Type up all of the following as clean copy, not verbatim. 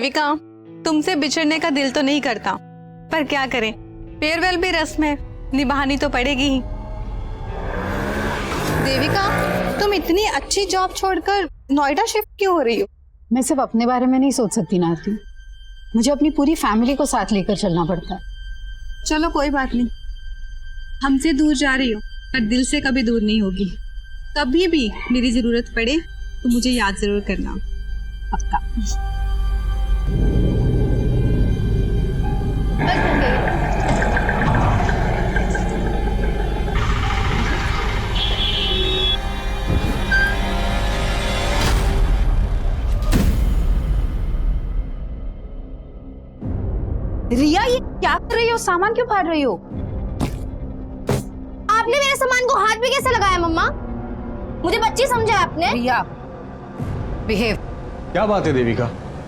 देविका, तुमसे बिछड़ने का दिल तो नहीं करता, पर क्या करें, फेयरवेल भी रस्म है, निभानी तो पड़ेगी ही। देविका, तुम इतनी अच्छी जॉब छोड़कर नोएडा शिफ्ट क्यों हो रही हो? मैं सिर्फ अपने बारे में नहीं सोच सकती ना आरती, मुझे अपनी पूरी फैमिली को साथ लेकर चलना पड़ता है। चलो कोई बात नहीं, हमसे दूर जा रही हो पर दिल से कभी दूर नहीं होगी। कभी भी मेरी जरूरत पड़े तो मुझे याद जरूर करना। पक्का। रिया, ये क्या कर रही हो? सामान क्यों फाड़ रही हो? आपने मेरे सामान को हाथ में कैसे लगाया मम्मा? मुझे बच्ची समझा आपने? रिया, बिहेव। क्या बात है देविका,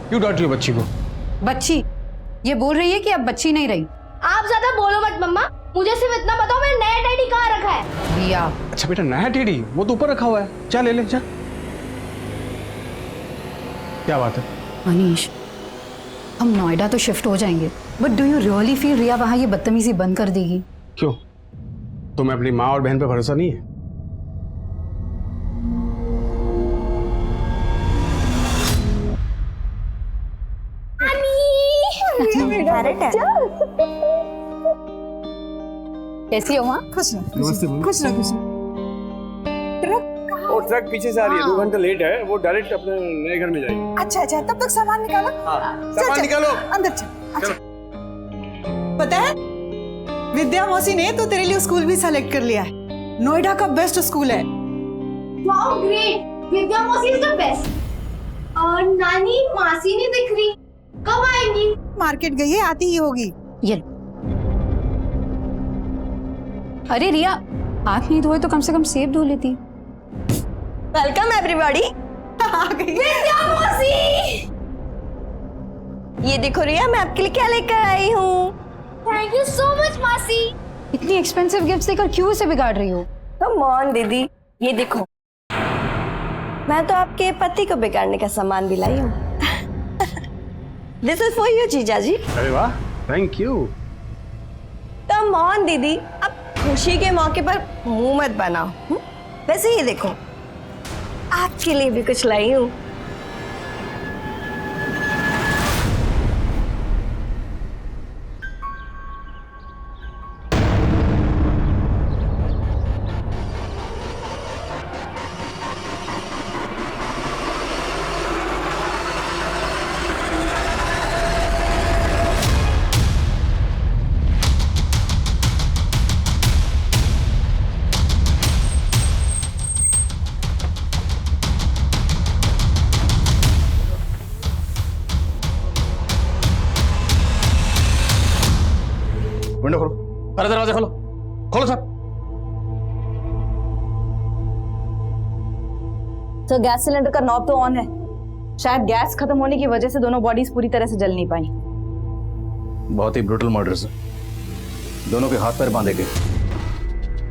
क्यों डांट रही हो बच्ची को? बच्ची? ये बोल रही है कि अब बच्ची नहीं रही। आप ज्यादा बोलो मत मम्मा, मुझे सिर्फ इतना बताओ मैंने नया टेडी कहाँ रखा है? रिया। अच्छा बेटा, नया टेडी वो तो ऊपर रखा हुआ है, जा ले ले जा। क्या बात है? मनीष, हम नोएडा तो शिफ्ट हो जाएंगे, but do you really feel Riya वहां ये बदतमीजी बंद कर देगी? क्यों, तुम्हें अपनी माँ और बहन पे भरोसा नहीं है? कैसी हो माँ? खुश रहो, नमस्ते। खुश रहो, खुश रहो। वो ट्रक पीछे से आ रही है, 2 घंटे लेट है, वो डायरेक्ट अपने नए घर में जाएगी। अच्छा अच्छा, तब तक सामान निकालो। सामान निकालो। अंदर चल। अच्छा, पता है विद्या मौसी ने तो तेरे लिए स्कूल भी सेलेक्ट कर लिया है। नोएडा का बेस्ट स्कूल है। वाओ ग्रेट, विद्या मौसी इज द बेस्ट। और नानी मासी नहीं दिख रही, कब आएंगी? मार्केट गई है, आती ही होगी। ये अरे रिया, हाथ नहीं धोए तो कम से कम सेब धो लेती। Welcome everybody. आ गई विद्या मौसी, ये देखो रिया, मैं आपके लिए क्या लेकर आई हूँ। थैंक यू सो मच मासी। इतनी एक्सपेंसिव गिफ्ट्स देकर क्यों इसे बिगाड़ रही हो? कम ऑन दीदी, ये देखो, मैं तो आपके पति को बिगाड़ने का सामान भी लाई हूँ। दिस इज फॉर यू जीजा जी। अरे वाह, थैंक यू। कम ऑन दीदी, अब खुशी के मौके पर मुंह मत बनाओ। वैसे ही देखो, आपके लिए भी कुछ लाई हूँ। विंडो खोलो, अरे दरवाजा खोलो, खोलो सर। तो गैस सिलेंडर का नॉब तो ऑन है, शायद गैस खत्म होने की वजह से दोनों बॉडीज पूरी तरह से जल नहीं पाई। बहुत ही ब्रूटल मर्डर्स है, दोनों के हाथ पैर बांधे गए।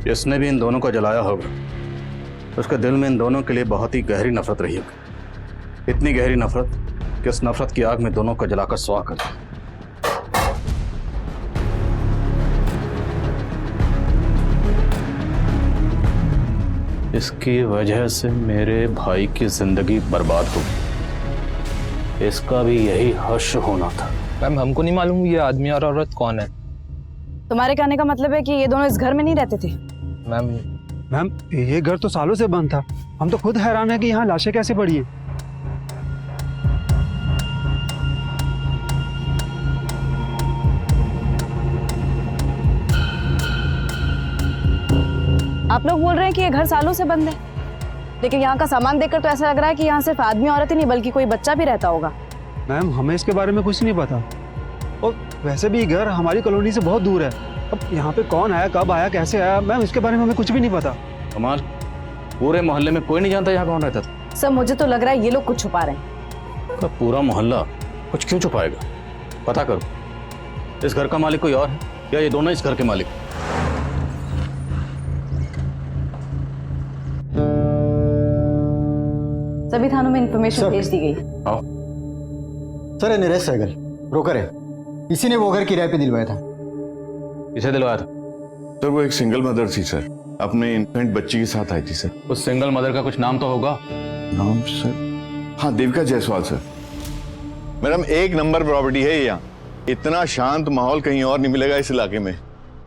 जिसने भी इन दोनों को जलाया होगा उसके दिल में इन दोनों के लिए बहुत ही गहरी नफरत रही होगी। इतनी गहरी नफरत कि उस नफरत की आग में दोनों को जलाकर स्वाह कर दिया। इसकी वजह से मेरे भाई की जिंदगी बर्बाद हो गई। इसका भी यही हश्र होना था। मैम, हमको नहीं मालूम ये आदमी और औरत कौन है। तुम्हारे कहने का मतलब है कि ये दोनों इस घर में नहीं रहते थे? मैम, ये घर तो सालों से बंद था। हम तो खुद हैरान है कि यहाँ लाशें कैसे पड़ी हैं। आप लोग बोल रहे हैं कि ये घर सालों से बंद है, लेकिन यहाँ का सामान देखकर तो ऐसा लग रहा है कि यहाँ सिर्फ आदमी औरत ही नहीं बल्कि कोई बच्चा भी रहता होगा। मैम, हमें इसके बारे में कुछ नहीं पता, और वैसे भी घर हमारी कॉलोनी से बहुत दूर है। अब यहाँ पे कौन आया, कब आया, कैसे आया, मैम इसके बारे में हमें कुछ भी नहीं पता। कमाल, पूरे मोहल्ले में कोई नहीं जानता यहाँ कौन रहता था। सर, मुझे तो लग रहा है ये लोग कुछ छुपा रहे हैं। तो पूरा मोहल्ला कुछ क्यों छुपाएगा? पता करो, इस घर का मालिक कोई और है या ये दोनों इस घर के मालिक? सभी थानों में इंफॉर्मेशन भेज दी गई। आओ। सर नरेश सहगल ब्रोकर है, इसी ने वो घर किराए पे दिलवाया था। किसे दिलवाया था? सर वो एक सिंगल मदर थी सर, अपने इन्फेंट बच्ची के साथ आई थी सर। उस सिंगल मदर का कुछ नाम तो होगा? नाम सर, हाँ देविका जायसवाल सर। मैडम एक नंबर प्रॉपर्टी है यहाँ, इतना शांत माहौल कहीं और नहीं मिलेगा इस इलाके में,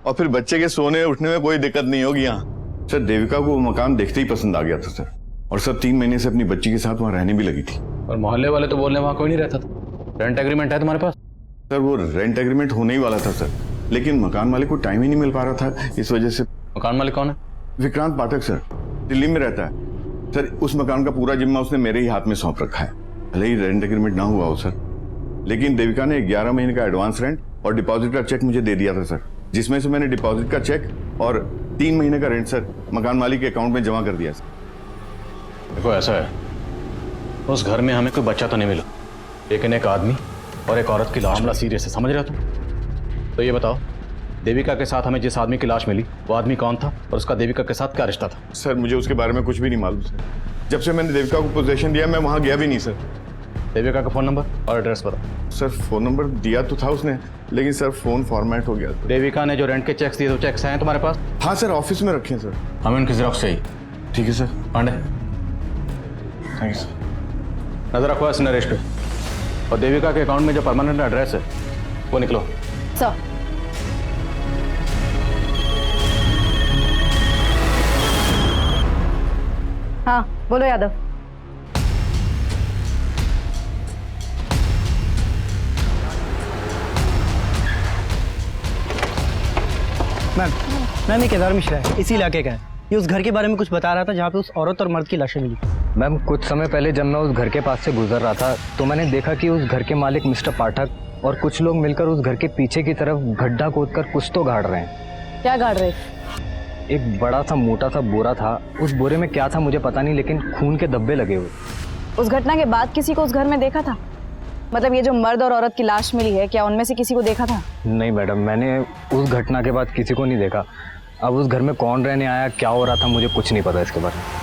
और फिर बच्चे के सोने उठने में कोई दिक्कत नहीं होगी यहाँ। सर देविका को वो मकान देखते ही पसंद आ गया था सर, और सर 3 महीने से अपनी बच्ची के साथ वहाँ रहने भी लगी थी। और मोहल्ले वाले तो बोलने वहाँ कोई नहीं रहता था। रेंट एग्रीमेंट है तुम्हारे पास? सर वो रेंट एग्रीमेंट होने ही वाला था सर, लेकिन मकान मालिक को टाइम ही नहीं मिल पा रहा था, इस वजह से। मकान मालिक कौन है? विक्रांत पाठक सर, दिल्ली में रहता है सर। उस मकान का पूरा जिम्मा उसने मेरे ही हाथ में सौंप रखा है। भले ही रेंट एग्रीमेंट ना हुआ हो सर, लेकिन देविका ने 11 महीने का एडवांस रेंट और डिपॉजिट का चेक मुझे दे दिया था सर, जिसमें से मैंने डिपॉजिट का चेक और 3 महीने का रेंट सर मकान मालिक के अकाउंट में जमा कर दिया सर। देखो ऐसा है, उस घर में हमें कोई बच्चा तो नहीं मिला, लेकिन एक आदमी और एक औरत की लाश। मामला सीरियस है, समझ रहे हो तुम? तो ये बताओ, देविका के साथ हमें जिस आदमी की लाश मिली वो आदमी कौन था, और उसका देविका के साथ क्या रिश्ता था? सर मुझे उसके बारे में कुछ भी नहीं मालूम सर, जब से मैंने देविका को पोजीशन दिया मैं वहाँ गया भी नहीं सर। देविका का फोन नंबर और एड्रेस बताओ। सर फोन नंबर दिया तो था उसने, लेकिन सर फोन फॉर्मेट हो गया। देविका ने जो रेंट के चेक्स दिए तो चेक्स हैं तुम्हारे पास? हाँ सर ऑफिस में रखे हैं सर। हमें उनकी जेरॉक्स चाहिए। ठीक है sir. Pandey thank you sir. नजर रखो इस नरेश पे, और देविका के अकाउंट में जो परमानेंट एड्रेस है वो निकलो। सर हाँ बोलो यादव। मैम ये केदार मिश्रा है, इसी इलाके का है। ये उस घर के बारे में कुछ बता रहा था जहाँ पे उस औरत और मर्द की लाशें मिली। मैम कुछ समय पहले जब मैं उस घर के पास से गुजर रहा था तो मैंने देखा कि उस घर के मालिक मिस्टर पाठक और कुछ लोग मिलकर उस घर के पीछे की तरफ गड्ढा खोदकर कुछ तो गाड़ रहे हैं। क्या गाड़ रहे? एक बड़ा सा मोटा सा बोरा था, उस बोरे में क्या था मुझे पता नहीं, लेकिन खून के धब्बे लगे हुए। उस घटना के बाद किसी को उस घर में देखा था? मतलब ये जो मर्द और औरत की लाश मिली है, क्या उनमें से किसी को देखा था? नहीं मैडम, मैंने उस घटना के बाद किसी को नहीं देखा। अब उस घर में कौन रहने आया, क्या हो रहा था, मुझे कुछ नहीं पता इसके बारे में।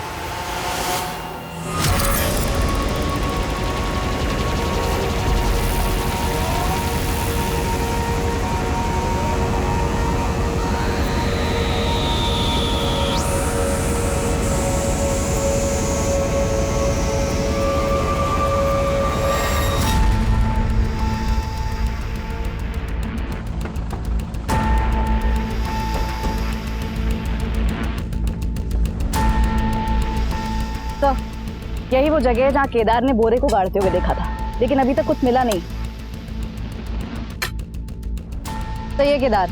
तो यही वो जगह है जहाँ केदार ने बोरे को गाड़ते हुए देखा था, लेकिन अभी तक कुछ मिला नहीं। तो ये केदार,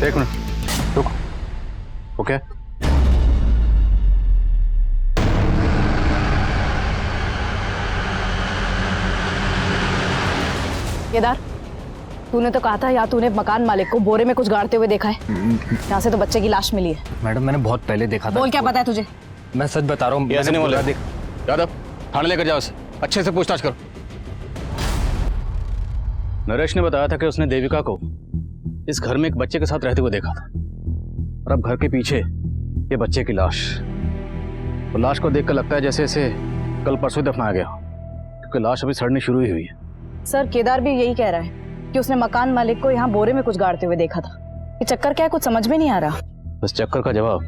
एक मिनट रुको। ओके केदार, तूने तो कहा था या तूने मकान मालिक को बोरे में कुछ गाड़ते हुए देखा है। यहाँ से तो बच्चे की लाश मिली है। मैडम मैंने बहुत पहले देखा था। बोल, क्या पता है तुझे? मैं सच बता रहा हूँ। ऐसे नहीं बोला। यादव थाने लेकर जाओ, अच्छे से पूछताछ करो। नरेश ने बताया था कि उसने देविका को इस घर में एक बच्चे के साथ रहते हुए देखा था, और अब घर के पीछे ये बच्चे की लाश। तो लाश को देखकर लगता है जैसे इसे कल परसों दफनाया गया, क्योंकि लाश अभी सड़नी शुरू ही हुई है। सर केदार भी यही कह रहा है कि उसने मकान मालिक को यहाँ बोरे में कुछ गाड़ते हुए देखा था। ये चक्कर क्या है, कुछ समझ में नहीं आ रहा। इस चक्कर का जवाब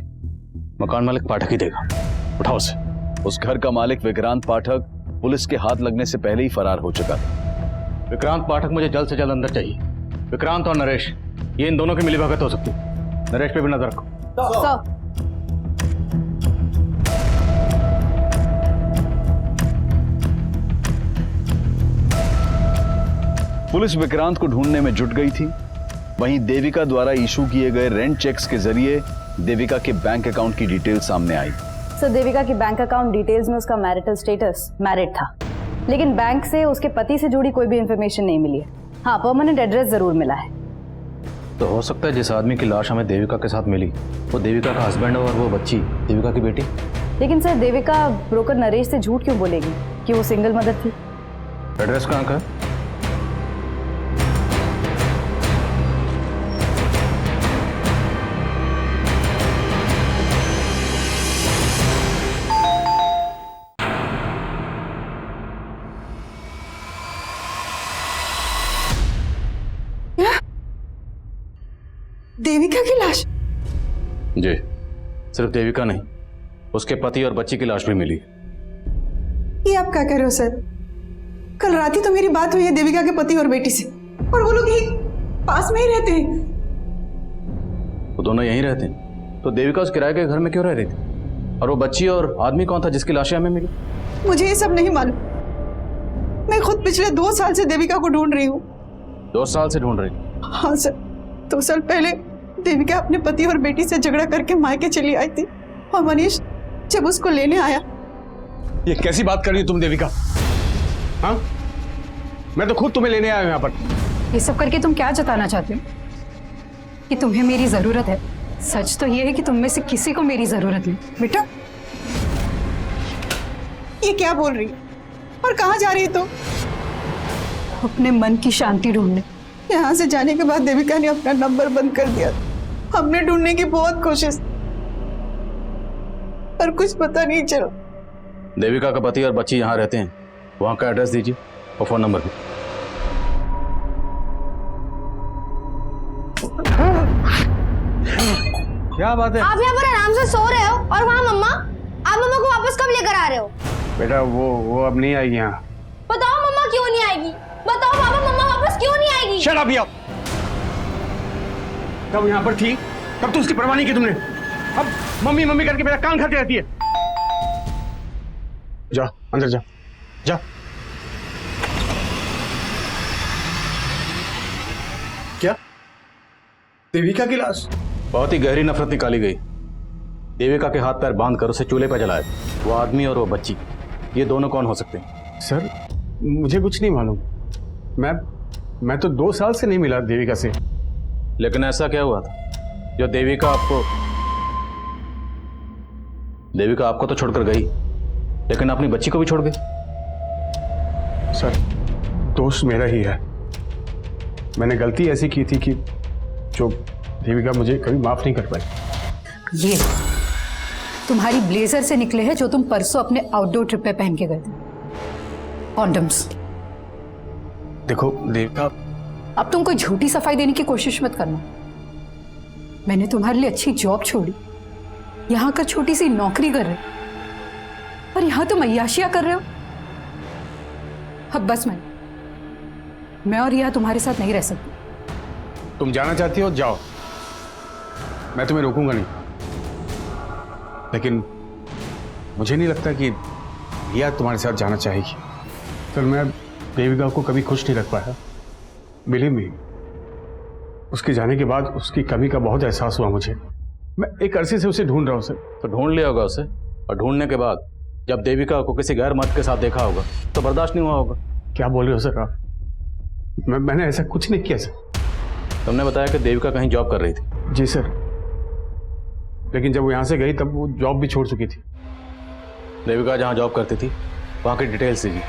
मकान मालिक पाठक ही देगा। उठाओ उसे। उस घर का मालिक विक्रांत पाठक पुलिस के हाथ लगने से पहले ही फरार हो चुका था। विक्रांत पाठक मुझे जल्द से जल्द अंदर चाहिए। विक्रांत और नरेश, ये इन दोनों की मिलीभगत हो सकती है। नरेश पे भी नजर रखो। सर पुलिस विक्रांत को ढूंढने में जुट गई थी। वहीं देविका द्वारा इशू किए गए रेंट चेक्स के जरिए देविका के बैंक अकाउंट की डिटेल सामने आई। सर देविका की बैंक अकाउंट डिटेल्स में उसका मैरिटल स्टेटस मैरिड था, लेकिन बैंक से उसके पति से जुड़ी कोई भी इंफॉर्मेशन नहीं मिली है। हाँ, परमानेंट एड्रेस जरूर मिला है। तो हो सकता है जिस आदमी की लाश हमें देविका के साथ मिली वो देविका का हस्बैंड और वो बच्ची देविका की बेटी। लेकिन सर देविका ब्रोकर नरेश से झूठ क्यों बोलेगी कि वो सिंगल मदर थी? एड्रेस कहाँ का है? देविका की लाश? जी, सिर्फ देविका नहीं, उसके पति और बच्ची की लाश भी मिली। ये आप क्या कह रहे हो सर? कल रात ही तो मेरी बात हुई है देविका के पति और बेटी से, और वो लोग यही पास में ही रहते हैं। वो दोनों यहीं रहते हैं, तो देविका उस किराए के घर में क्यों रह रही थी? और वो बच्ची और आदमी कौन था जिसकी लाशें हमें मिली? मुझे ये सब नहीं मालूम। मैं खुद पिछले 2 साल से देविका को ढूंढ रही हूँ। 2 साल से ढूंढ रही? हाँ सर, 2 साल पहले देविका अपने पति और बेटी से झगड़ा करके मायके चली आई थी, और मनीष जब उसको लेने आया। ये कैसी बात कर रही हो तुम देविका? हाँ, मैं तो खुद तुम्हें लेने आया हूं यहाँ पर। ये सब करके तुम क्या जताना चाहते हो? कि तुम्हें मेरी जरूरत है? सच तो ये है कि तुम में से किसी को मेरी जरूरत नहीं। बेटा, ये क्या बोल रही है और कहाँ जा रही है? तो अपने मन की शांति ढूंढने। यहाँ से जाने के बाद देविका ने अपना नंबर बंद कर दिया। हमने ढूंढने की बहुत कोशिश, पर कुछ पता नहीं चला। देविका का पति और बच्ची यहाँ रहते हैं, वहाँ का एड्रेस दीजिए और फोन नंबर भी। क्या बात है? आप यहाँ पर आराम से सो रहे हो और वहाँ मम्मा, आप मम्मा को वापस कब लेकर आ रहे हो? बेटा वो अब नहीं आएगी यहाँ। बताओ मम्मा क्यों नहीं आएगी? बताओ पापा, मम्मा वापस क्यों नहीं आएगी? शट अप यार। कब यहाँ पर थी, तब तो उसकी परवाह नहीं की तुमने। अब मम्मी मम्मी करके मेरा कान खाती रहती है। जा अंदर जा, जा। क्या? देविका की लाश? बहुत ही गहरी नफरत निकाली गई। देविका के हाथ पैर बांधकर उसे चूल्हे पर जलाया। वो आदमी और वो बच्ची, ये दोनों कौन हो सकते हैं? सर, मुझे कुछ नहीं मालूम। मैं तो 2 साल से नहीं मिला देविका से। लेकिन ऐसा क्या हुआ था जो देविका आपको तो छोड़कर गई, लेकिन अपनी बच्ची को भी छोड़ गई? सर, दोष मेरा ही है। मैंने गलती ऐसी की थी कि जो देविका मुझे कभी माफ नहीं कर पाई। ये तुम्हारी ब्लेजर से निकले हैं जो तुम परसों अपने आउटडोर ट्रिप पे पहन के गए थे, कॉन्डम्स। देखो देविका, अब तुम कोई झूठी सफाई देने की कोशिश मत करना। मैंने तुम्हारे लिए अच्छी जॉब छोड़ी, यहाँ का छोटी सी नौकरी कर रहे, और यहाँ तुम अय्याशियां कर रहे हो। अब बस मैं और रिया तुम्हारे साथ नहीं रह सकती। तुम जाना चाहती हो जाओ, मैं तुम्हें रोकूंगा नहीं। लेकिन मुझे नहीं लगता कि रिया तुम्हारे साथ जाना चाहेगी। फिर मैं देविका को कभी खुश नहीं रख पाया। बिलीव मी, उसके जाने के बाद उसकी कमी का बहुत एहसास हुआ मुझे। मैं एक अरसे से उसे ढूंढ रहा हूँ सर। तो ढूंढ लिया होगा उसे, और ढूंढने के बाद जब देविका को किसी गैर मर्द के साथ देखा होगा तो बर्दाश्त नहीं हुआ होगा। क्या बोल रहे हो सर आप? मैंने ऐसा कुछ नहीं किया सर। तुमने बताया कि देविका कहीं जॉब कर रही थी। जी सर, लेकिन जब वो यहाँ से गई तब वो जॉब भी छोड़ चुकी थी। देविका जहाँ जॉब करती थी वहाँ की डिटेल्स दीजिए।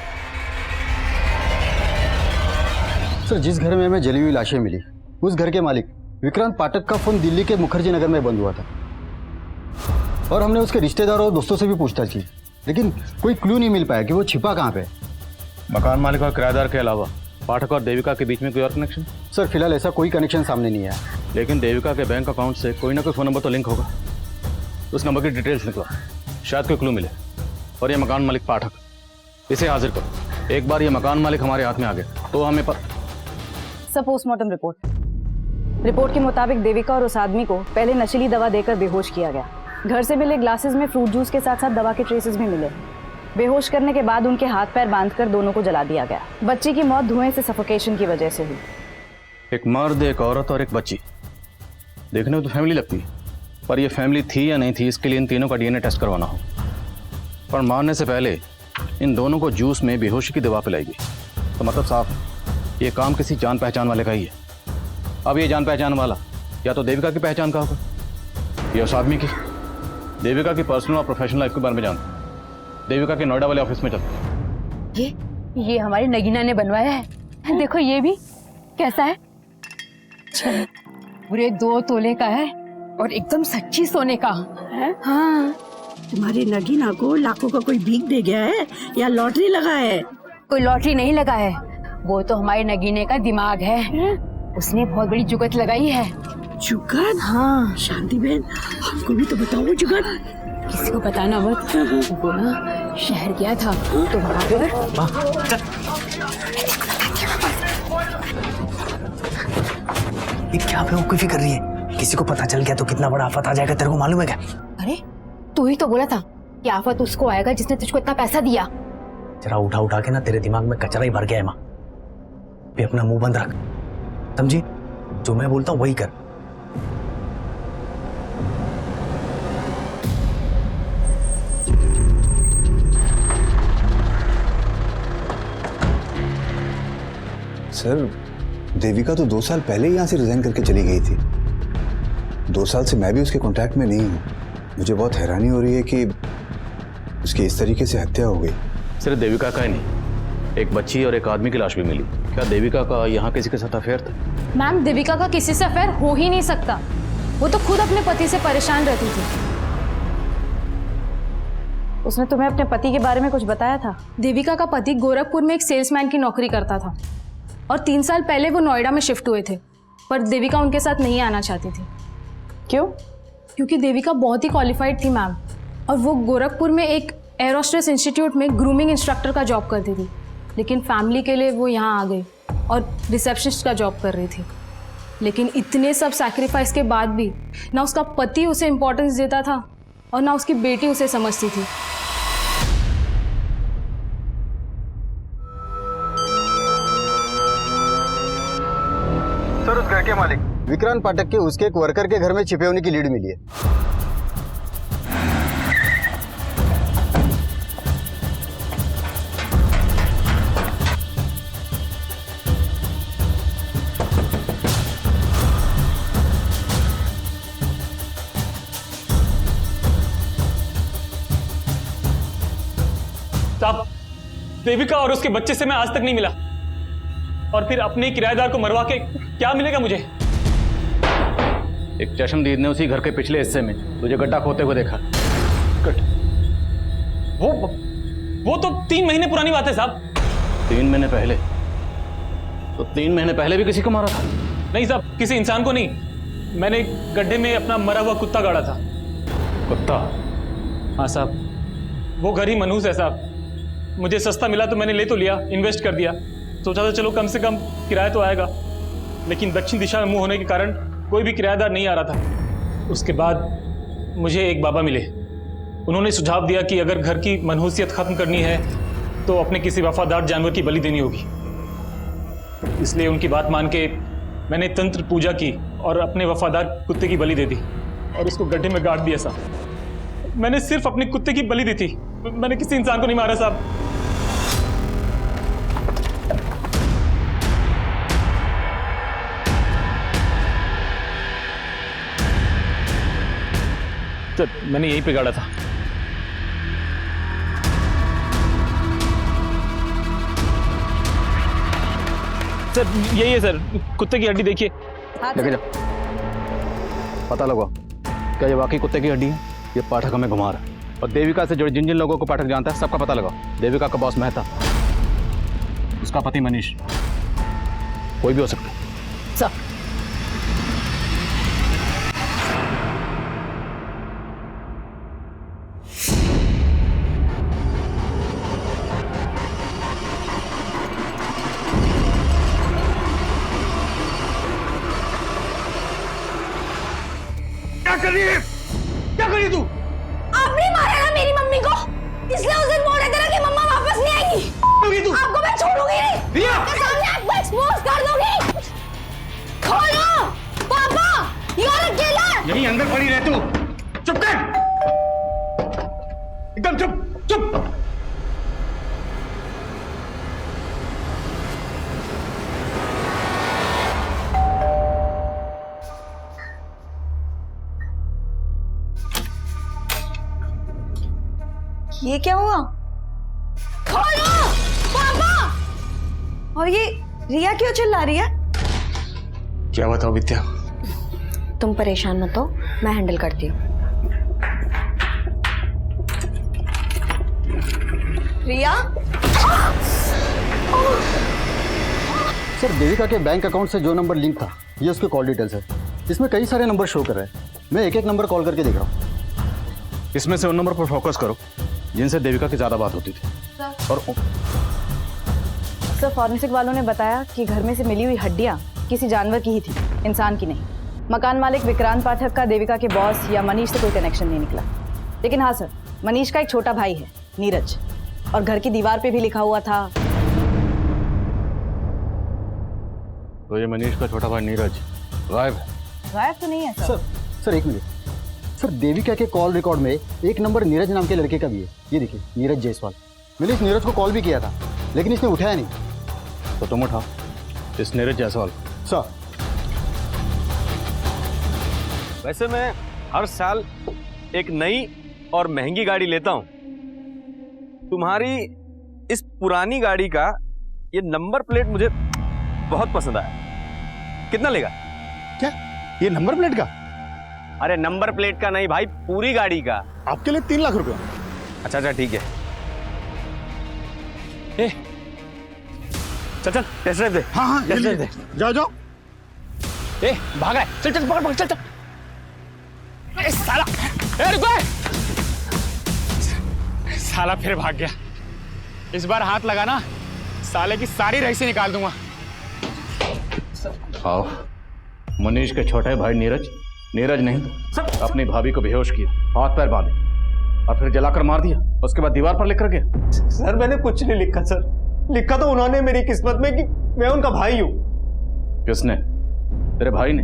सर, जिस घर में हमें जली हुई लाशें मिली, उस घर के मालिक विक्रांत पाठक का फोन दिल्ली के मुखर्जी नगर में बंद हुआ था, और हमने उसके रिश्तेदारों और दोस्तों से भी पूछताछ की, लेकिन कोई क्लू नहीं मिल पाया कि वो छिपा कहाँ पे। मकान मालिक और किराएदार के अलावा पाठक और देविका के बीच में कोई और कनेक्शन? सर, फिलहाल ऐसा कोई कनेक्शन सामने नहीं आया। लेकिन देविका के बैंक अकाउंट से कोई ना कोई फ़ोन नंबर तो लिंक होगा। उस नंबर की डिटेल्स निकलो, शायद कोई क्लू मिले। और ये मकान मालिक पाठक, इसे हाजिर करो। एक बार ये मकान मालिक हमारे हाथ में आ गया तो हमें सब पोस्टमार्टम रिपोर्ट के मुताबिक देविका और उस आदमी को पहले नशीली दवा देकर बेहोश किया गया। घर से मिले ग्लासेस में फ्रूट जूस के साथ साथ दवा के ट्रेसेस भी मिले। बेहोश करने के बाद उनके हाथ पैर बांधकर दोनों को जला दिया गया। बच्ची की मौत धुएं से सफोकेशन की वजह से हुई। एक मर्द, एक औरत और एक बच्ची, देखने में तो फैमिली लगती है, पर ये फैमिली थी या नहीं थी इसके लिए इन तीनों का डीएनए टेस्ट करवाना हो। पर मारने से पहले इन दोनों को जूस में बेहोशी की दवा पिलाई गई। तो मतलब साफ, ये काम किसी जान पहचान वाले का ही है। अब ये जान पहचान वाला या तो देविका की पहचान का होगा या उस आदमी की। देविका की पर्सनल और प्रोफेशनल लाइफ के बारे में जानते, देविका के नोएडा वाले ऑफिस में चलते। ये हमारी नगीना ने बनवाया है। देखो ये भी कैसा है, पूरे 2 तोले का है और एकदम सच्ची सोने का है। हाँ, तुम्हारी नगीना को लाखों का कोई भीख दे गया है या लॉटरी लगा है? कोई लॉटरी नहीं लगा है, वो तो हमारे नगीने का दिमाग है। उसने बहुत बड़ी जुगत लगाई है। जुगत? हाँ शांति बहन, हमको भी तो बताओ जुगत। किसी को बताना मत। वो ना शहर गया था तो वहां पर ये क्या बेवकूफी कर रही है? किसी को पता चल गया तो कितना बड़ा आफत आ जाएगा, तेरे को मालूम है क्या? अरे तू ही तो बोला था कि आफत उसको आएगा जिसने तुझको इतना पैसा दिया। जरा उठा उठा के ना तेरे दिमाग में कचरा ही भर गया है माँ। भी अपना मुंह बंद रख, समझी? जो मैं बोलता हूँ वही कर। सर देविका तो 2 साल पहले ही यहाँ से रिजाइन करके चली गई थी। 2 साल से मैं भी उसके कांटेक्ट में नहीं हूँ। मुझे बहुत हैरानी हो रही है कि उसकी इस तरीके से हत्या हो गई। सिर्फ देविका का ही नहीं, एक बच्ची और एक आदमी की लाश भी मिली। क्या देविका का यहाँ किसी के साथ अफेयर था? मैम देविका का किसी से अफेयर हो ही नहीं सकता। वो तो खुद अपने पति से परेशान रहती थी। उसने तुम्हें अपने पति के बारे में कुछ बताया था? देविका का पति गोरखपुर में एक सेल्समैन की नौकरी करता था और 3 साल पहले वो नोएडा में शिफ्ट हुए थे, पर देविका उनके साथ नहीं आना चाहती थी। क्यों? क्योंकि देविका बहुत ही क्वालिफाइड थी मैम, और वो गोरखपुर में एक एरोस्ट्रेस इंस्टीट्यूट में ग्रूमिंग इंस्ट्रक्टर का जॉब करती थी। लेकिन फैमिली के लिए वो यहाँ आ गई और रिसेप्शनिस्ट का जॉब कर रही थी। लेकिन इतने सब सैक्रिफाइस के बाद भी ना उसका पति उसे इम्पोर्टेंस देता था और ना उसकी बेटी उसे समझती थी। सर उस घर के मालिक विक्रांत पाठक के उसके एक वर्कर के घर में छिपे होने की लीड मिली है। साहब देविका और उसके बच्चे से मैं आज तक नहीं मिला, और फिर अपने किराएदार को मरवा के क्या मिलेगा मुझे? एक चशमदीद ने उसी घर के पिछले हिस्से में तुझे गड्ढा खोदते हुए देखा। वो तो 3 महीने पुरानी बात है साहब। 3 महीने पहले? तो 3 महीने पहले भी किसी को मारा था? नहीं साहब, किसी इंसान को नहीं। मैंने गड्ढे में अपना मरा हुआ कुत्ता गाड़ा था। कुत्ता? हाँ साहब, वो घर ही मनहूस है साहब। मुझे सस्ता मिला तो मैंने ले तो लिया, इन्वेस्ट कर दिया। सोचा था चलो कम से कम किराया तो आएगा, लेकिन दक्षिण दिशा में मुंह होने के कारण कोई भी किराएदार नहीं आ रहा था। उसके बाद मुझे एक बाबा मिले। उन्होंने सुझाव दिया कि अगर घर की मनहूसियत खत्म करनी है तो अपने किसी वफादार जानवर की बलि देनी होगी। इसलिए उनकी बात मान के मैंने तंत्र पूजा की और अपने वफादार कुत्ते की बलि दे दी और उसको गड्ढे में गाड़ दिया साहब। मैंने सिर्फ अपने कुत्ते की बलि दी थी, मैंने किसी इंसान को नहीं मारा साहब। सर मैंने यहीं पे गाड़ा था। सर यही है सर, कुत्ते की हड्डी देखिए। लेके जाओ, पता लगवा क्या ये वाकई कुत्ते की हड्डी है? ये पाठक हमें घुमा रहा है, और देविका से जुड़े जिन जिन लोगों को पाठक जानता है सबका पता लगाओ। देविका का बॉस मेहता, उसका पति मनीष, कोई भी हो सकता है। सर क्या कर रही तू? आपने मारा ना मेरी मम्मी को, इसलिए उस दिन बोल रहे थे ना कि मम्मा वापस नहीं आएगी। तू? आपको मैं छोड़ूंगी नहीं। आपके सामने आपको एक्सपोज कर दूंगी। खोलो पापा, यार अकेला। यहीं अंदर पड़ी रह तू। चुप कर, एकदम चुप चुप। ये क्या हुआ? खोलो पापा। और ये रिया क्यों चिल्ला रही है? क्या बताओ विद्या? तुम परेशान मत हो, मैं हैंडल करती हूँ। रिया? सर देविका के बैंक अकाउंट से जो नंबर लिंक था ये उसके कॉल डिटेल्स है। इसमें कई सारे नंबर शो कर रहे हैं, मैं एक एक नंबर कॉल करके देख रहा हूँ। इसमें से उन नंबर पर फोकस करो जिनसे देविका की ज्यादा बात होती थी। और सर फॉरेंसिक वालों ने बताया कि घर में से मिली हुई हड्डियां किसी जानवर की ही थी, इंसान की नहीं। मकान मालिक विक्रांत पाठक का देविका के बॉस या मनीष से कोई कनेक्शन नहीं निकला। लेकिन हाँ सर, मनीष का एक छोटा भाई है नीरज, और घर की दीवार पे भी लिखा हुआ था। तो ये मनीष का छोटा भाई नीरज गायब है? गायब तो नहीं है सर एक मिनट सर, देविका के कॉल रिकॉर्ड में एक नंबर नीरज नाम के लड़के का भी है। ये देखिए, नीरज जायसवाल। मैंने इस नीरज को कॉल भी किया था, लेकिन इसने उठाया नहीं। तो तुम उठाओ इस नीरज जायसवाल। सर वैसे मैं हर साल एक नई और महंगी गाड़ी लेता हूं। तुम्हारी इस पुरानी गाड़ी का ये नंबर प्लेट मुझे बहुत पसंद आया। कितना लेगा? क्या ये नंबर प्लेट का? अरे नंबर प्लेट का नहीं भाई, पूरी गाड़ी का। आपके लिए 3 लाख रुपए। अच्छा अच्छा ठीक है। चल टेस्ट ड्राइव दे। हाँ टेस्ट ड्राइव दे। जाओ जाओ। भाग रहा है, चल पकड़ चल। साला रुको, साला फिर भाग गया। इस बार हाथ लगाना, साले की सारी रईसी निकाल दूंगा। आओ, मनीष के छोटे भाई नीरज नहीं, अपनी भाभी को बेहोश किया, हाथ पैर बांधे और फिर जलाकर मार दिया। उसके बाद दीवार पर लिख कर गया। सर मैंने कुछ नहीं लिखा सर, लिखा तो उन्होंने मेरी किस्मत में कि मैं उनका भाई हूं। किसने? तेरे भाई ने?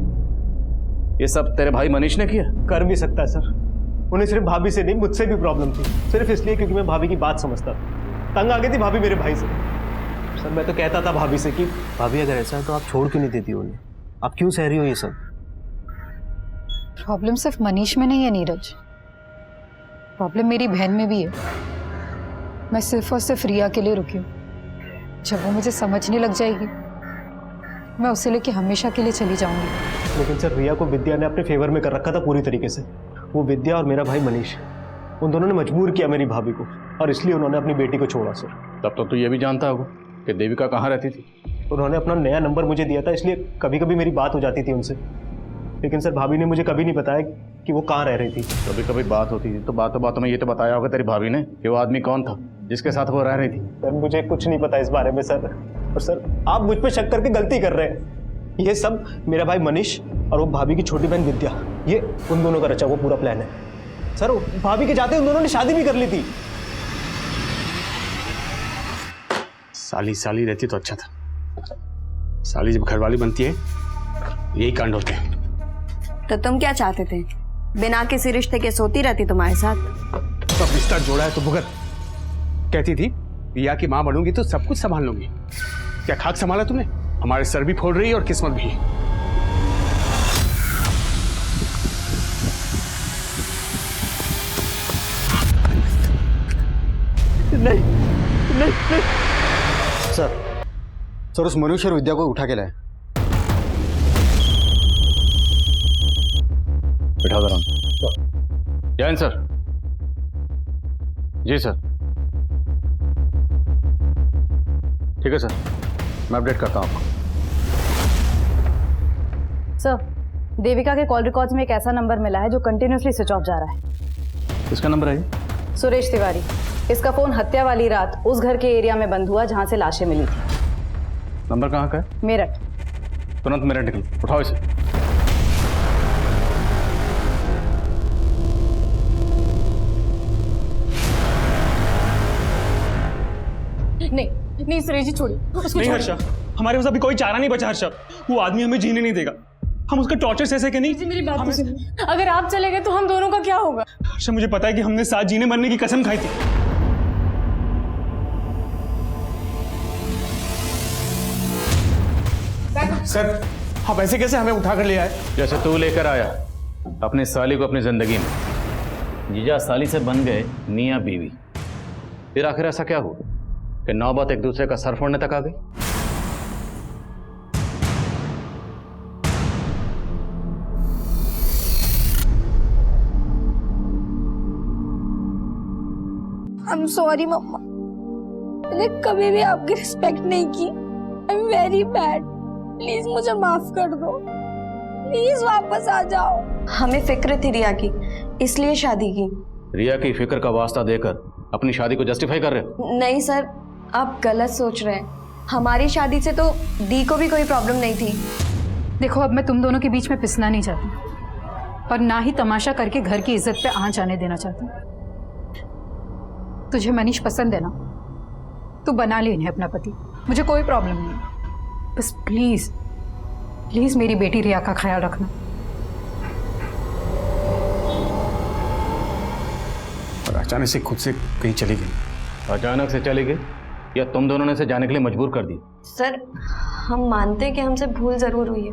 ये सब तेरे भाई मनीष ने किया? कर भी सकता है सर, उन्हें सिर्फ भाभी से नहीं मुझसे भी प्रॉब्लम थी, सिर्फ इसलिए क्योंकि मैं भाभी की बात समझता था। तंग आ गई थी भाभी मेरे भाई से। सर मैं तो कहता था भाभी से कि भाभी अगर ऐसा है तो आप छोड़ क्यों नहीं देती उन्हें, आप क्यों सह रही हो ये सब? प्रॉब्लम सिर्फ मनीष में नहीं है नीरज, प्रॉब्लम मेरी बहन में भी है। मैं सिर्फ और सिर्फ रिया के लिए रुकी हूँ। जब वो मुझे समझने लग जाएगी, मैं उसे लेके हमेशा के लिए चली जाऊंगी। लेकिन सर रिया को विद्या ने अपने फेवर में कर रखा था पूरी तरीके से। वो विद्या और मेरा भाई मनीष, उन दोनों ने मजबूर किया मेरी भाभी को, और इसलिए उन्होंने अपनी बेटी को छोड़ा सर। तब तो तू ये भी जानता होगा कि देविका कहाँ रहती थी? उन्होंने अपना नया नंबर मुझे दिया था, इसलिए कभी कभी मेरी बात हो जाती थी उनसे। लेकिन सर भाभी ने मुझे कभी नहीं बताया कि वो कहाँ रह रही थी। कभी कभी बात होती थी तो बातों में ये तो बताया होगा तेरी भाभी ने कि वो आदमी कौन था जिसके साथ वो रह रही थी। सर मुझे कुछ नहीं पता इस बारे में सर, और सर आप मुझ पे शक करके गलती कर रहे हैं। ये सब मेरा भाई मनीष और वो भाभी की छोटी बहन विद्या, ये उन दोनों का रचा वो पूरा प्लान है सर। भाभी के जाते उन दोनों ने शादी भी कर ली थी। साली रहती तो अच्छा था। साली जब घरवाली बनती है यही कांड होते हैं। तो तुम क्या चाहते थे? बिना किसी रिश्ते के सोती रहती तुम्हारे साथ? तो अब रिश्ता जोड़ा है तो भुगत। कहती थी रिया की मां बनूंगी तो सब कुछ संभाल लूंगी। क्या खाक संभाला तुमने? हमारे सर भी फोड़ रही है और किस्मत भी। नहीं। सर उस मनुष्य और विद्या को उठा के लाए। बिठा दो। जैन सर। जी सर। ठीक है सर, मैं अपडेट करता हूँ आपको। सर, देविका के कॉल रिकॉर्ड्स में एक ऐसा नंबर मिला है जो कंटिन्यूसली स्विच ऑफ जा रहा है। किसका नंबर है ये? सुरेश तिवारी। इसका फोन हत्या वाली रात उस घर के एरिया में बंद हुआ जहां से लाशें मिली थी। नंबर कहाँ का है? मेरठ। तुरंत मेरठ निकल, उठाओ इसे। नहीं सुरेश जी छोड़िए उसको। नहीं हर्षा, हमारे पास अभी कोई चारा नहीं बचा हर्षा। वो आदमी हमें जीने नहीं देगा। हम उसका टॉर्चर सह सके नहीं। मेरी बात सुनिए, अगर आप चले गए तो हम दोनों का क्या होगा? हर्षा मुझे पता है कि हमने साथ जीने मरने की कसम खाई थी। सर आप ऐसे कैसे हमें उठा कर ले आए? जैसे तू लेकर आया अपनी साली को अपनी जिंदगी में। जीजा साली से बन गए मियां बीवी। फिर आखिर ऐसा क्या हुआ कि नौबत एक दूसरे का सर फोड़ने तक आ गई? आई एम सॉरी मम्मा, मैंने कभी भी आपकी रिस्पेक्ट नहीं की। I am very bad, please मुझे माफ कर दो। प्लीज वापस आ जाओ। हमें फिक्र थी रिया की, इसलिए शादी की। रिया की फिक्र का वास्ता देकर अपनी शादी को जस्टिफाई कर रहे हो? नहीं सर, आप गलत सोच रहे हैं। हमारी शादी से तो दी को भी कोई प्रॉब्लम नहीं थी। देखो, अब मैं तुम दोनों के बीच में पिसना नहीं चाहती, पर ना ही तमाशा करके घर की इज्जत पे आंच आने देना चाहती। तुझे मनीष पसंद है ना, तू बना ले इन्हें अपना पति, मुझे कोई प्रॉब्लम नहीं है। बस प्लीज प्लीज मेरी बेटी रिया का ख्याल रखना। और अचानक से खुद से कहीं चली गई? अचानक से चली गई या तुम दोनों ने इसे जाने के लिए मजबूर कर दी? सर, हम मानते हैं कि हमसे भूल जरूर हुई है,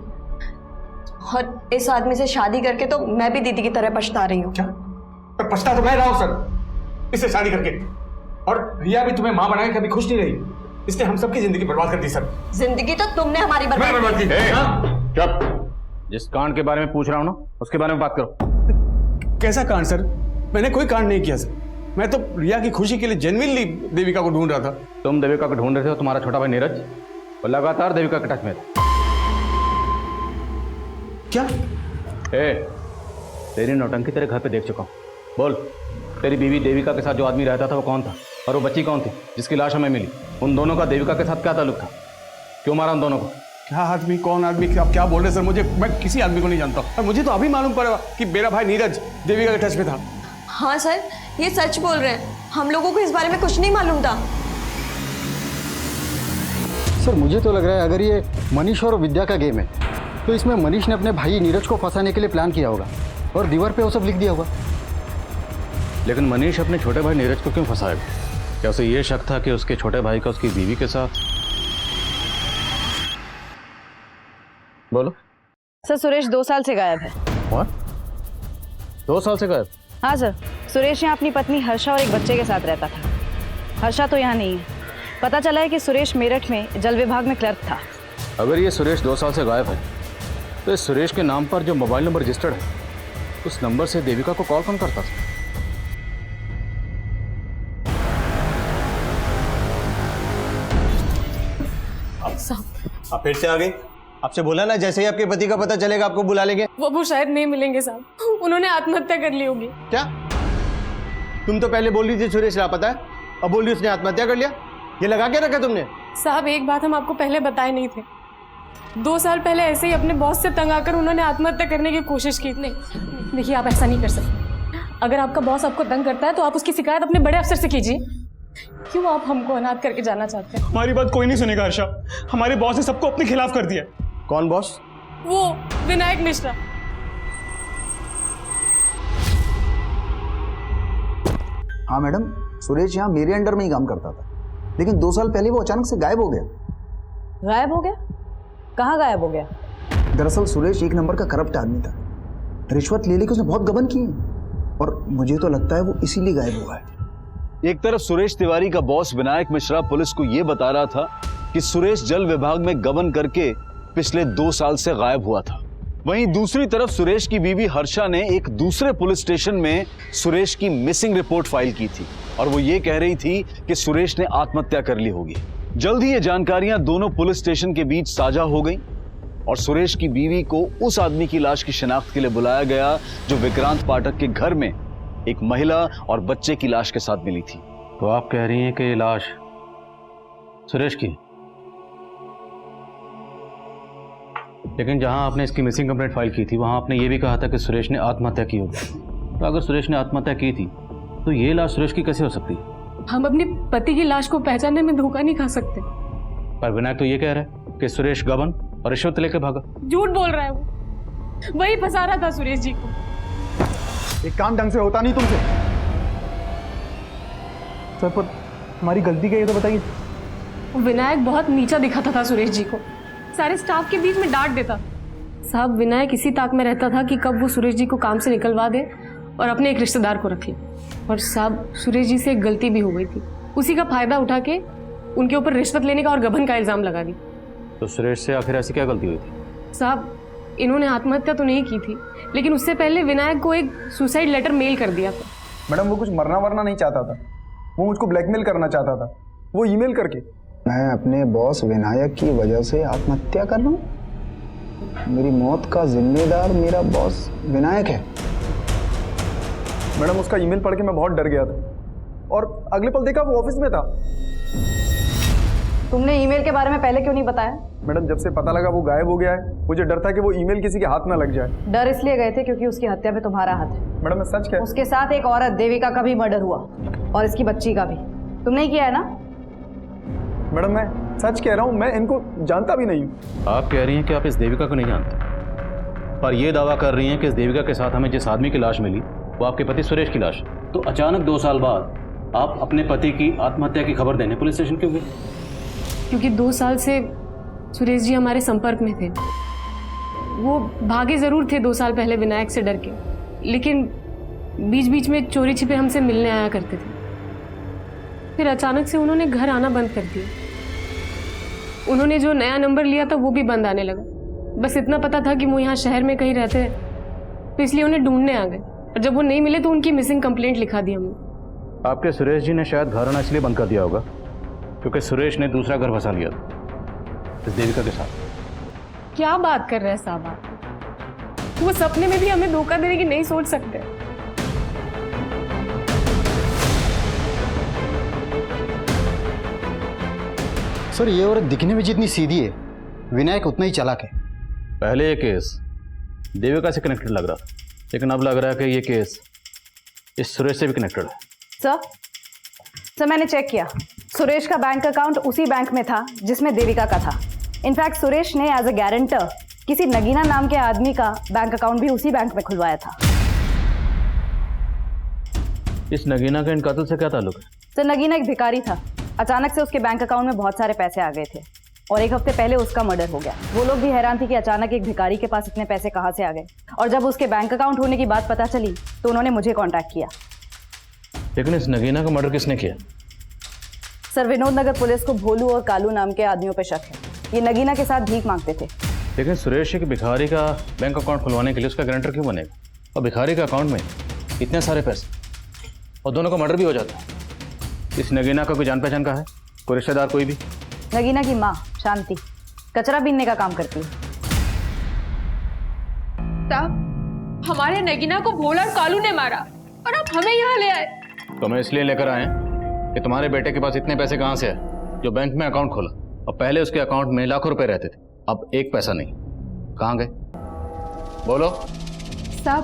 और इस आदमी से शादी करके तो मैं भी दीदी की तरह पछता रही हूँ। क्या? पर पछता तो मैं रहा हूं सर इससे शादी करके, और रिया भी तुम्हें मां बना के कभी खुश नहीं रही, इसने हम सबकी जिंदगी बर्बाद कर दी सर। जिंदगी तो तुमने हमारी बर्बाद की। चुप! जिस कांड के बारे में पूछ रहा हूं ना, उसके बारे में बात करो। कैसा कांड सर? मैंने कोई कांड नहीं किया सर, मैं तो रिया की खुशी के लिए जेन्युइनली देविका को ढूंढ रहा था। तुम देविका को ढूंढ रहे थे और तुम्हारा छोटा भाई नीरज और लगातार देविका के टच में था। क्या? तेरी नौटंकी तेरे घर पे देख चुका हूं। बोल, तेरी बीवी देविका के साथ जो आदमी रहता था वो कौन था, और वो बच्ची कौन थी जिसकी लाश हमें मिली? उन दोनों का देविका के साथ क्या ताल्लुक था? क्यों मारा उन दोनों को? क्या आदमी, कौन आदमी, आप क्या बोल रहे सर? मैं किसी आदमी को नहीं जानता, और मुझे तो अभी मालूम पड़ा कि मेरा भाई नीरज देविका के टच में था। हाँ सर, ये सच बोल रहे हैं, हम लोगों को इस बारे में कुछ नहीं मालूम था। सर मुझे तो लग रहा है अगर ये मनीष और विद्या का गेम है तो इसमें मनीष ने अपने भाई नीरज को फंसाने के लिए प्लान किया होगा और दीवार पे वो सब लिख दिया होगा। लेकिन मनीष अपने छोटे भाई नीरज को क्यों फंसाएगा? क्या उसे ये शक था कि उसके छोटे भाई का उसकी बीवी के साथ? बोलो। सर, सुरेश 2 साल से गायब है। What? 2 साल से गायब? हाँ सर, सुरेश यहाँ अपनी पत्नी हर्षा और एक बच्चे के साथ रहता था। हर्षा तो यहाँ नहीं है। पता चला है कि सुरेश मेरठ में जल विभाग में क्लर्क था। अगर ये सुरेश 2 साल से गायब है तो इस सुरेश के नाम पर जो मोबाइल नंबर रजिस्टर्ड है उस नंबर से देविका को कॉल कौन करता था? आप फिर से आ गए? आपसे बोला ना जैसे ही आपके पति का पता चलेगा आपको बुला लेंगे। वो शायद नहीं मिलेंगे साहब, उन्होंने आत्महत्या कर ली होगी। क्या? तुम तो पहले बोल रही थी सुरेश लापता है, अब बोल रही उसने आत्महत्या कर लिया। ये लगा के रखा तुमने? साहब, एक बात हम आपको पहले बताए नहीं थे। 2 साल पहले ऐसे ही अपने बॉस से तंग आकर उन्होंने आत्महत्या करने की कोशिश की। नहीं देखिए, आप ऐसा नहीं कर सकते। अगर आपका बॉस आपको तंग करता है तो आप उसकी शिकायत अपने बड़े अफसर से कीजिए। क्यों आप हमको अनाथ करके जाना चाहते हैं? हमारी बात कोई नहीं सुनेगा हर्षा, हमारे बॉस ने सबको अपने खिलाफ कर दिया। कौन बॉस? वो विनायक मिश्रा। हाँ मैडम, सुरेश यहाँ मेरे अंडर में ही काम करता था, लेकिन 2 साल पहले वो अचानक से गायब हो गया। गायब हो गया? कहाँ गायब हो गया? दरअसल सुरेश एक नंबर का करप्ट आदमी था, रिश्वत ले लेके उसने बहुत गबन की और मुझे तो लगता है वो इसीलिए गायब हुआ है। एक तरफ सुरेश तिवारी का बॉस विनायक मिश्रा पुलिस को यह बता रहा था कि सुरेश जल विभाग में गबन करके पिछले 2 साल से गायब हुआ था, वहीं दूसरी तरफ सुरेश की बीवी हर्षा ने एक दूसरे पुलिस स्टेशन में सुरेश की मिसिंग रिपोर्ट फाइल की थी और वो ये कह रही थी कि सुरेश ने आत्महत्या कर ली होगी। जल्द ही ये जानकारियां दोनों पुलिस स्टेशन के बीच साझा हो गईं और सुरेश की बीवी को उस आदमी की लाश की शिनाख्त के लिए बुलाया गया जो विक्रांत पाठक के घर में एक महिला और बच्चे की लाश के साथ मिली थी। तो आप कह रही हैं कि ये लाश सुरेश की? लेकिन जहां आपने इसकी मिसिंग कंप्लेंट फाइल की थी वहां आपने ये भी कहा था कि सुरेश ने आत्महत्या की होगी। तो अगर सुरेश ने आत्महत्या की थी तो ये लाश सुरेश की कैसे हो सकती है? हम अपने पति की लाश को पहचानने में धोखा नहीं खा सकते। पर विनायक तो ये कह रहा है कि सुरेश गबन और रिश्वत लेकर भागा। झूठ बोल रहा है वो, वही फंसा रहा था सुरेश जी को। एक काम ढंग से होता नहीं तुमसे। सर पर हमारी गलती क्या है तो बताइए। विनायक बहुत नीचा दिखाता था सुरेश जी को, सारे स्टाफ के बीच में डांट देता। साहब, विनायक इसी ताक में रहता था कि कब वो सुरेश जी को काम से निकलवा दे और अपने एक रिश्तेदार को रख ले। और साहब, सुरेश जी से एक गलती भी हो गई थी, उसी का फायदा उठा के उनके ऊपर रिश्वत लेने का और गबन का इल्जाम लगा दी। तो सुरेश से आखिर ऐसी क्या गलती हुई थी? साहब, इन्होंने आत्महत्या तो नहीं की थी, लेकिन उससे पहले विनायक को एक सुसाइड लेटर मेल कर दिया था। मैडम, वो कुछ मरना वरना नहीं चाहता था, वो मुझको ब्लैकमेल करना चाहता था, वो ईमेल करके। मैं अपने बॉस विनायक की वजह से आत्महत्या कर रहा हूँ? मेरी मौत का जिम्मेदार मेरा बॉस विनायक है। मैडम उसका ईमेल पढ़ के मैं बहुत डर गया था और अगले पल देखा वो ऑफिस में था। तुमने ईमेल के बारे में पहले क्यों नहीं बताया? मैडम जब से पता लगा वो गायब हो गया है, मुझे डर था कि वो ईमेल किसी के हाथ में लग जाए। डर इसलिए गए थे क्योंकि उसकी हत्या में तुम्हारा हाथ है। मैडम मैं सच कह, उसके साथ एक औरत देविका का भी मर्डर हुआ और इसकी बच्ची का भी। तुमने ही किया है ना? मैडम मैं सच कह रहा हूँ, मैं इनको जानता भी नहीं हूँ। आप कह रही हैं कि आप इस देविका को नहीं जानते, पर यह दावा कर रही हैं कि इस देविका के साथ हमें जिस आदमी की लाश मिली वो आपके पति सुरेश की लाश। तो अचानक 2 साल बाद आप अपने पति की आत्महत्या की खबर देने पुलिस स्टेशन क्यों गए? क्योंकि 2 साल से सुरेश जी हमारे संपर्क में थे। वो भागे जरूर थे 2 साल पहले विनायक से डर के, लेकिन बीच बीच में चोरी छिपे हमसे मिलने आया करते थे। फिर अचानक से उन्होंने घर आना बंद कर दिया। उन्होंने जो नया नंबर लिया था वो भी बंद आने लगा। बस इतना पता था कि वो यहाँ शहर में कहीं रहते हैं, तो इसलिए उन्हें ढूंढने आ गए। और जब वो नहीं मिले तो उनकी मिसिंग कंप्लेंट लिखा दी हमने। आपके सुरेश जी ने शायद घर आना इसलिए बंद कर दिया होगा क्योंकि सुरेश ने दूसरा घर बसा लिया था इस देविका के साथ। क्या बात कर रहे हैं साहब आप? वो सपने में भी हमें धोखा देने की नहीं सोच सकते। सर ये औरत दिखने में जितनी सीधी है, विनायक उतना ही चालाक है। पहले ये केस देविका से कनेक्टेड लग रहा था, लेकिन अब लग रहा है कि ये केस इस सुरेश से भी कनेक्टेड है। सर मैंने चेक किया, सुरेश का बैंक अकाउंट उसी बैंक में था जिसमें देविका का था। इनफैक्ट सुरेश ने एज अ गारंटर किसी नगीना नाम के आदमी का बैंक अकाउंट भी उसी बैंक में खुलवाया था। इस नगीना का इन कत्ल से क्या ताल्लुक है? सर नगीना एक भिखारी था। अचानक से उसके बैंक अकाउंट में बहुत सारे पैसे आ गए थे और 1 हफ्ते पहले उसका मर्डर हो गया। वो लोग भी हैरान थे कि अचानक एक भिखारी के पास इतने पैसे कहाँ से आ गए। और जब उसके बैंक अकाउंट होने की बात पता चली तो उन्होंने मुझे कॉन्टैक्ट किया। लेकिन इस नगीना का मर्डर किसने किया? सर विनोद नगर पुलिस को भोलू और कालू नाम के आदमियों पर शक है। ये नगीना के साथ भीख मांगते थे। लेकिन सुरेश एक भिखारी का बैंक अकाउंट खुलवाने के लिए उसका गारंटर क्यों बनेगा? और भिखारी के अकाउंट में इतने सारे पैसे और दोनों का मर्डर भी हो जाता है। इस नगीना का कोई जान पहचान का है? कोई रिश्तेदार कोई भी? नगीना की माँ शांति कचरा बीनने का काम करती है। साहब हमारे नगीना को भोला और कालू ने मारा और आप हमें यहाँ ले आए। तो मैं इसलिए लेकर आए कि तुम्हारे बेटे के पास इतने पैसे कहाँ से आए जो बैंक में अकाउंट खोला, और पहले उसके अकाउंट में लाखों रुपए रहते थे, अब 1 पैसा नहीं। कहाँ गए? बोलो। साहब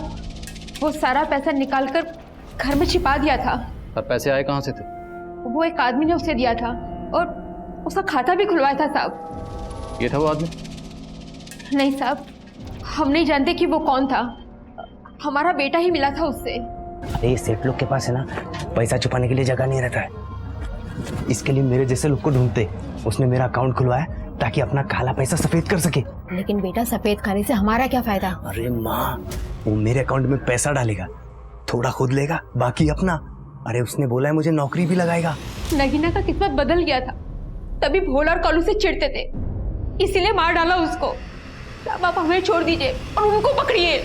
वो सारा पैसा निकालकर घर में छिपा दिया था। और पैसे आए कहाँ से थे? वो एक आदमी ने उसे दिया था और उसका खाता भी खुलवाया था साहब। ये था वो आदमी? नहीं साहब, हम नहीं जानते कि वो कौन था। हमारा बेटा ही मिला था उससे। अरे सेठ लोग के पास है ना, पैसा छुपाने के लिए जगह नहीं रहता है। इसके लिए मेरे जैसे लोग को ढूंढते। उसने मेरा अकाउंट खुलवाया ताकि अपना काला पैसा सफेद कर सके। लेकिन बेटा सफेद खाने से हमारा क्या फायदा? अरे माँ, वो मेरे अकाउंट में पैसा डालेगा, थोड़ा खुद लेगा, बाकी अपना। अरे उसने बोला है मुझे नौकरी भी लगाएगा। नगीना का किस्मत बदल गया था, तभी भोला और कालू से चिढ़ते थे, इसीलिए मार डाला उसको। अब आप हमें छोड़ दीजिए और उनको पकड़िए।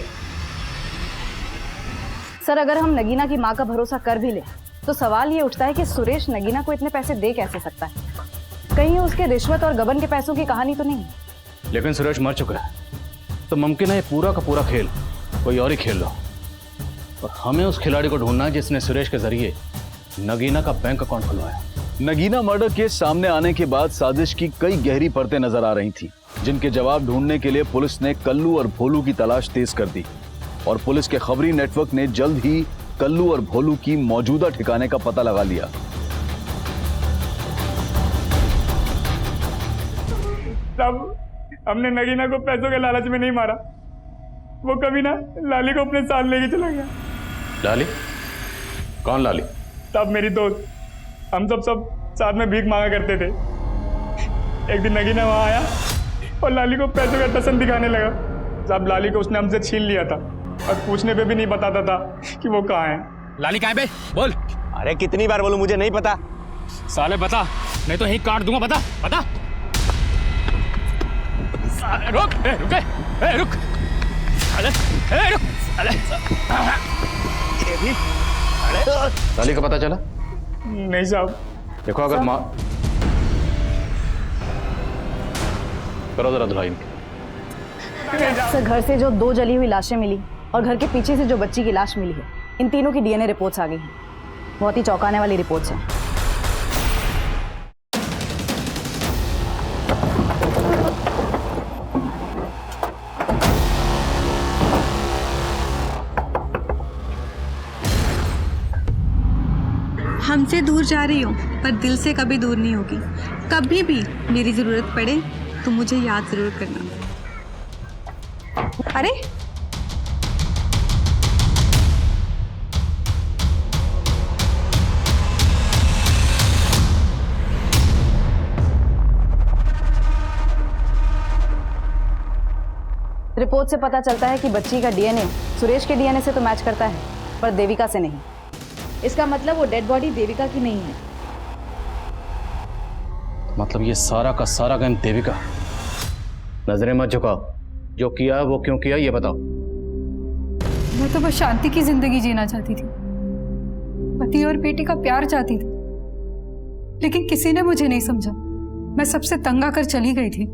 सर अगर हम नगीना की माँ का भरोसा कर भी ले तो सवाल ये उठता है कि सुरेश नगीना को इतने पैसे दे कैसे सकता है? कहीं उसके रिश्वत और गबन के पैसों की कहानी तो नहीं? लेकिन सुरेश मर चुका है, तो मुमकिन है ये पूरा का पूरा खेल कोई और ही खेल रहा हो। और हमें उस खिलाड़ी को ढूंढना है जिसने सुरेश के जरिए नगीना का बैंक अकाउंट खुलवाया। नगीना मर्डर केस सामने आने के बाद साजिश की कई गहरी परतें नजर आ रही थी, जिनके जवाब ढूंढने के लिए पुलिस ने कल्लू और भोलू की तलाश तेज कर दी। और पुलिस के खबरी नेटवर्क ने जल्द ही कल्लू और भोलू की मौजूदा ठिकाने का पता लगा लिया। तब हमने नगीना को पैसों के लालच में नहीं मारा, वो कभी ना लाली को अपने साथ लेके चला गया। लाली? कौन लाली? तब मेरी दोस्त, हम सब साथ में भीख मांगा करते थे। एक दिन नगीना वहां आया और लाली को पैसों का टसन दिखाने लगा। साहब लाली को उसने हमसे छीन लिया था और पूछने पे भी नहीं बताता था कि वो कहाँ है। लाली कहाँ है बे? बोल। अरे कितनी बार बोलूं, मुझे नहीं पता। साले बता, नहीं तो यहीं काट दूंगा। बता बता। रुक, रुक। साले, रुक। ये भी। लाली का पता चला? नहीं साहब। देखो अगर माँ करो जरा धुलाई। सर, घर से जो 2 जली हुई लाशें मिली और घर के पीछे से जो बच्ची की लाश मिली है, इन तीनों की डीएनए रिपोर्ट्स आ गई हैं। बहुत ही चौंकाने वाली रिपोर्ट्स हैं। हमसे दूर जा रही हो पर दिल से कभी दूर नहीं होगी। कभी भी मेरी जरूरत पड़े तो मुझे याद जरूर करना। अरे रिपोर्ट से पता चलता है कि बच्ची का डीएनए सुरेश के डीएनए से तो मैच करता है, पर देविका से नहीं। इसका मतलब वो डेड बॉडी देविका की नहीं है। मतलब ये सारा का सारा गेम देविका। नजरें मत झुकाओ, जो किया वो क्यों किया ये बताओ। मैं तो बस शांति की जिंदगी जीना चाहती थी, पति और बेटी का प्यार चाहती थी, लेकिन किसी ने मुझे नहीं समझा। मैं सबसे तंग आकर चली गई थी।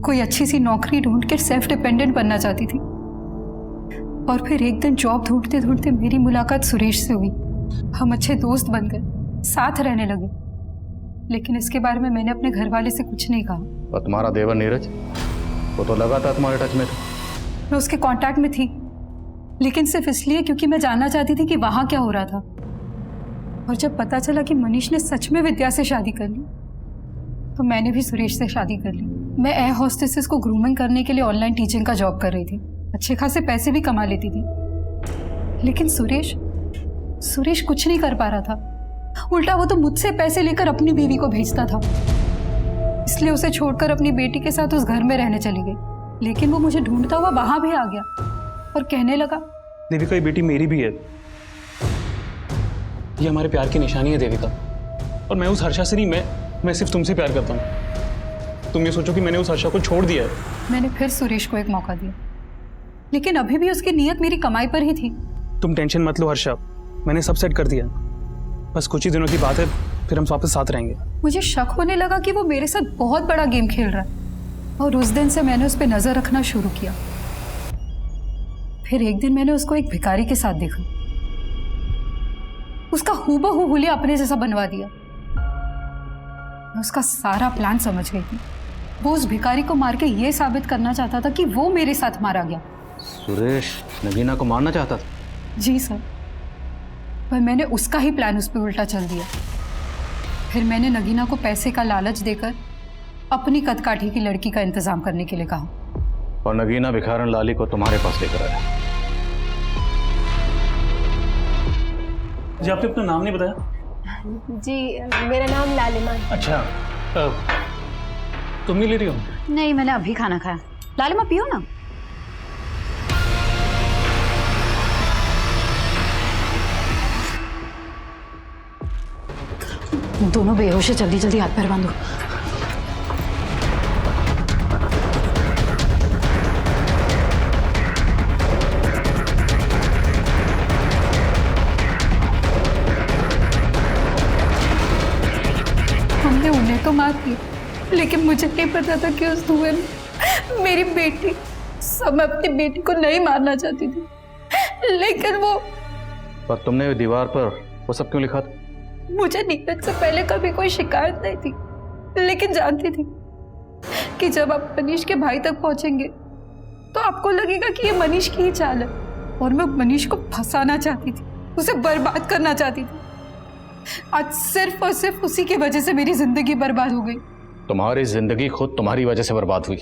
कोई अच्छी सी नौकरी ढूंढ कर सेल्फ डिपेंडेंट बनना चाहती थी। और फिर एक दिन जॉब ढूंढते ढूंढते मेरी मुलाकात सुरेश से हुई। हम अच्छे दोस्त बन गए, साथ रहने लगे। लेकिन इसके बारे में मैंने अपने घर वाले से कुछ नहीं कहा। और तुम्हारा देवर नीरज, वो तो लगातार तुम्हारे टच में था। मैं उसके कांटेक्ट में थी, लेकिन सिर्फ इसलिए क्योंकि मैं जानना चाहती थी कि वहां क्या हो रहा था। और जब पता चला कि मनीष ने सच में विद्या से शादी कर ली, तो मैंने भी सुरेश से शादी कर ली। मैं एयर हॉस्टेसेस को ग्रूमिंग करने के लिए ऑनलाइन टीचिंग का जॉब कर रही थी। अच्छे खासे पैसे भी कमा लेती थी। लेकिन सुरेश कुछ नहीं कर पा रहा था। उल्टा वो तो मुझसे पैसे लेकर अपनी बीवी को भेजता था। इसलिए उसे छोड़कर अपनी बेटी के साथ उस घर में रहने चली गई। लेकिन वो मुझे ढूंढता हुआ वहां भी आ गया और कहने लगा, देविका, ये बेटी मेरी भी है। ये हमारे प्यार की निशानी है देविका। और मैं उस हर्षा से नहीं, मैं सिर्फ तुमसे प्यार करता हूँ। तुम ये सोचो कि मैंने उस हर्षा को छोड़ दिया है। मैंने फिर सुरेश को एक मौका दिया, लेकिन अभी भी उसकी नीयत मेरी कमाई पर ही थी। तुम टेंशन मत लो हर्षा, मैंने सब सेट कर दिया। बस कुछ ही दिनों की बात है, फिर हम वापस साथ रहेंगे। मुझे शक होने लगा कि वो मेरे साथ बहुत बड़ा गेम खेल रहा है। और उस दिन से मैंने उस पर नजर रखना शुरू किया। फिर एक दिन मैंने उसको एक भिखारी के साथ देखा। उसका हूबहू हुलिया अपने जैसा बनवा दिया। मैं उसका सारा प्लान समझ गई थी। वो उस भिखारी को मार के ये साबित करना चाहता था कि वो मेरे साथ मारा गया। सुरेश नगीना को मारना चाहता था? जी सर, पर मैंने उसका ही प्लान उस पर उल्टा चल दिया। फिर मैंने नगीना को पैसे का लालच देकर अपनी कदकाठी की लड़की का इंतजाम करने के लिए कहा। और नगीना भिखारन लाली को तुम्हारे पास लेकर आया। जी, आपने अपना नाम नहीं बताया? जी, मेरा नाम लालिमा है। अच्छा, तुम नहीं ले रही हो? नहीं, मैंने अभी खाना खाया। लालिमा पियो ना। दोनों बेहोश है, जल्दी जल्दी हाथ पैर बांधो। हमने उन्हें तो मार दिया, लेकिन मुझे नहीं पता था कि उस धुएं में मेरी बेटी। सब मैं अपनी बेटी को नहीं मारना चाहती थी, लेकिन वो। पर तुमने दीवार पर वो सब क्यों लिखा था? मुझे नीरज से पहले कभी कोई शिकायत नहीं थी, लेकिन जानती थी कि जब आप मनीष के भाई तक पहुंचेंगे तो आपको लगेगा कि ये मनीष की ही चाल है। और मैं मनीष को फंसाना चाहती थी, उसे बर्बाद करना चाहती थी। आज सिर्फ और सिर्फ उसी की वजह से मेरी जिंदगी बर्बाद हो गई। तुम्हारी जिंदगी खुद तुम्हारी वजह से बर्बाद हुई।